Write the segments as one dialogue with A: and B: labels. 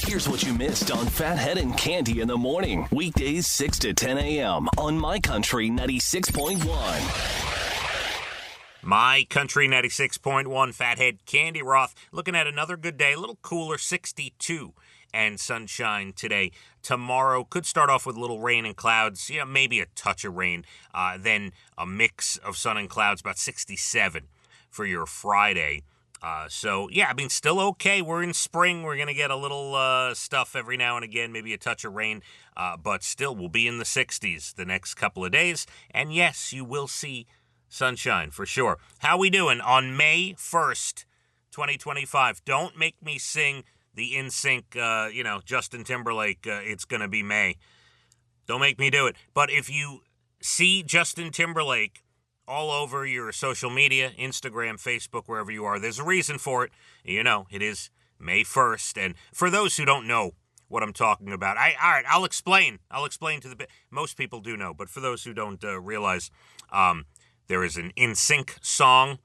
A: Here's what you missed on Phathead and Cande in the morning. Weekdays 6 to 10 a.m. on My Country 96.1.
B: My Country 96.1, Phathead, Cande Roth, looking at another good day, a little cooler, 62 and sunshine today. Tomorrow could start off with a little rain and clouds, maybe a touch of rain, then a mix of sun and clouds, about 67 for your Friday. Still okay. We're in spring. We're going to get a little stuff every now and again, maybe a touch of rain, but still we'll be in the 60s the next couple of days. And yes, you will see sunshine for sure. How we doing on May 1st, 2025? Don't make me sing the NSYNC, Justin Timberlake, It's Gonna Be May. Don't make me do it. But if you see Justin Timberlake all over your social media, Instagram, Facebook, wherever you are, there's a reason for it. It is May 1st. And for those who don't know what I'm talking about, I'll explain. I'll explain to most people do know, but for those who don't realize, there is an NSYNC song,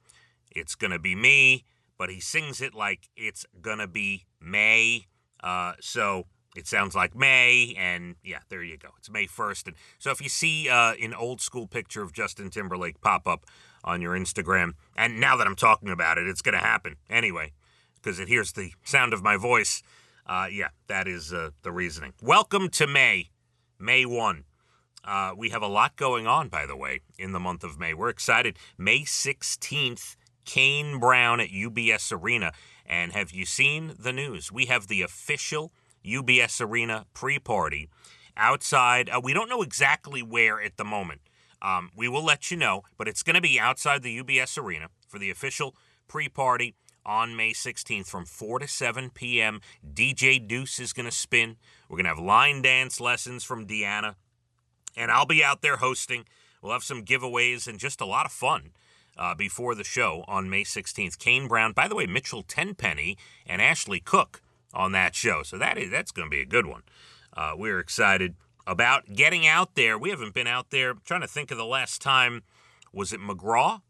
B: It's Gonna Be Me, but he sings it like it's gonna be May. So it sounds like May, and yeah, there you go. It's May 1st. And so if you see an old school picture of Justin Timberlake pop up on your Instagram, and now that I'm talking about it, it's going to happen anyway, because it hears the sound of my voice. That is the reasoning. Welcome to May 1. We have a lot going on, by the way, in the month of May. We're excited. May 16th, Kane Brown at UBS Arena. And have you seen the news? We have the official UBS Arena pre-party outside. We don't know exactly where at the moment. We will let you know, but it's going to be outside the UBS Arena for the official pre-party on May 16th from 4 to 7 p.m. DJ Deuce is going to spin. We're going to have line dance lessons from Deanna, and I'll be out there hosting. We'll have some giveaways and just a lot of fun before the show on May 16th. Kane Brown, by the way, Mitchell Tenpenny and Ashley Cook on that show. So that's going to be a good one. We're excited about getting out there. We haven't been out there. I'm trying to think of the last time. Was it McGraw?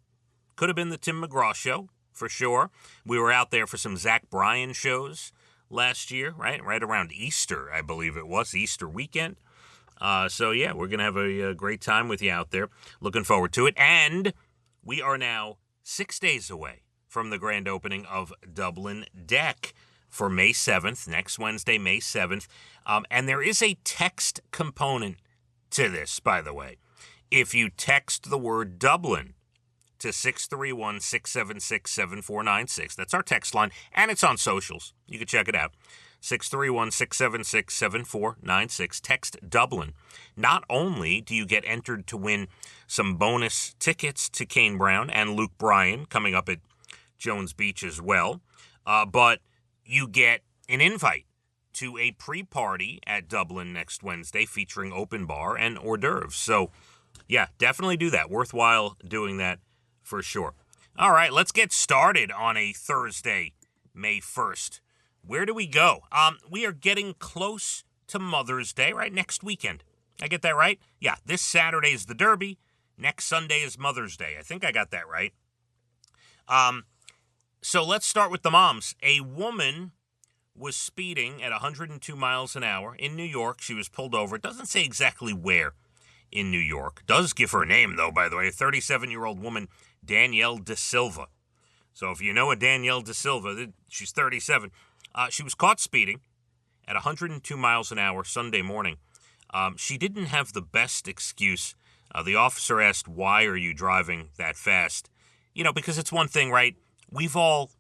B: Could have been the Tim McGraw show, for sure. We were out there for some Zach Bryan shows last year, right? Right around Easter, I believe it was, Easter weekend. We're going to have a great time with you out there. Looking forward to it. And we are now 6 days away from the grand opening of Dublin Deck for May 7th, next Wednesday, May 7th. And there is a text component to this, by the way. If you text the word Dublin to 631-676-7496, that's our text line, and it's on socials. You can check it out. 631-676-7496. Text Dublin. Not only do you get entered to win some bonus tickets to Kane Brown and Luke Bryan coming up at Jones Beach as well, but you get an invite to a pre-party at Dublin next Wednesday featuring open bar and hors d'oeuvres. So, yeah, definitely do that. Worthwhile doing that for sure. All right, let's get started on a Thursday, May 1st. Where do we go? We are getting close to Mother's Day, right? Next weekend. I get that right? Yeah, this Saturday is the Derby. Next Sunday is Mother's Day. I think I got that right. So let's start with the moms. A woman was speeding at 102 miles an hour in New York. She was pulled over. It doesn't say exactly where in New York. It does give her name, though, by the way. A 37-year-old woman, Danielle De Silva. So if you know a Danielle De Silva, she's 37. She was caught speeding at 102 miles an hour Sunday morning. She didn't have the best excuse. The officer asked, "Why are you driving that fast?" Because it's one thing, right? We've all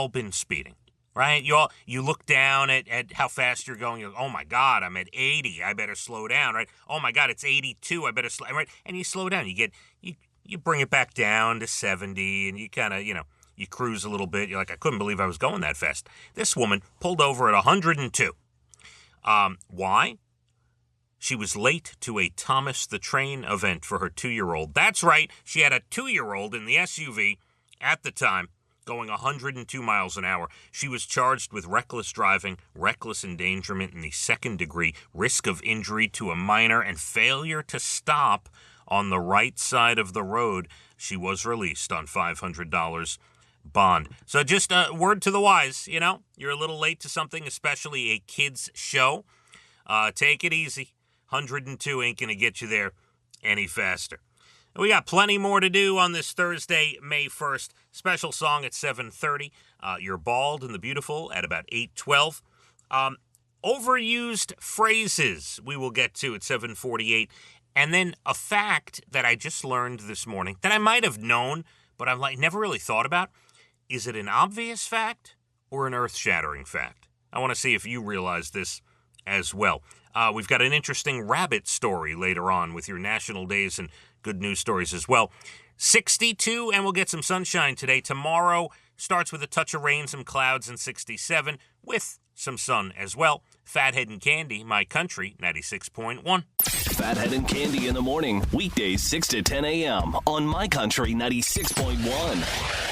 B: been speeding, right? You look down at how fast you're going. You go, "Oh my God, I'm at 80. I better slow down," right? "Oh my God, it's 82. I better slow," right? And you slow down. You bring it back down to 70, and you kind of, you cruise a little bit. You're like, "I couldn't believe I was going that fast." This woman pulled over at 102. Why? She was late to a Thomas the Train event for her 2-year-old. That's right. She had a 2-year-old in the SUV at the time going 102 miles an hour. She was charged with reckless driving, reckless endangerment in the second degree, risk of injury to a minor, and failure to stop on the right side of the road. She was released on $500 bond. So just a word to the wise, you're a little late to something, especially a kids show. Take it easy. 102 ain't going to get you there any faster. We got plenty more to do on this Thursday, May 1st. Special song at 7:30. You're Bald and the Beautiful at about 8:12. Overused phrases we will get to at 7:48. And then a fact that I just learned this morning that I might have known, but I've never really thought about. Is it an obvious fact or an earth-shattering fact? I want to see if you realize this as well. We've got an interesting rabbit story later on with your national days and good news stories as well. 62, and we'll get some sunshine today. Tomorrow starts with a touch of rain, some clouds, and 67 with some sun as well. Phathead and Cande, My Country, 96.1.
A: Phathead and Cande in the morning, weekdays 6 to 10 a.m. on My Country 96.1.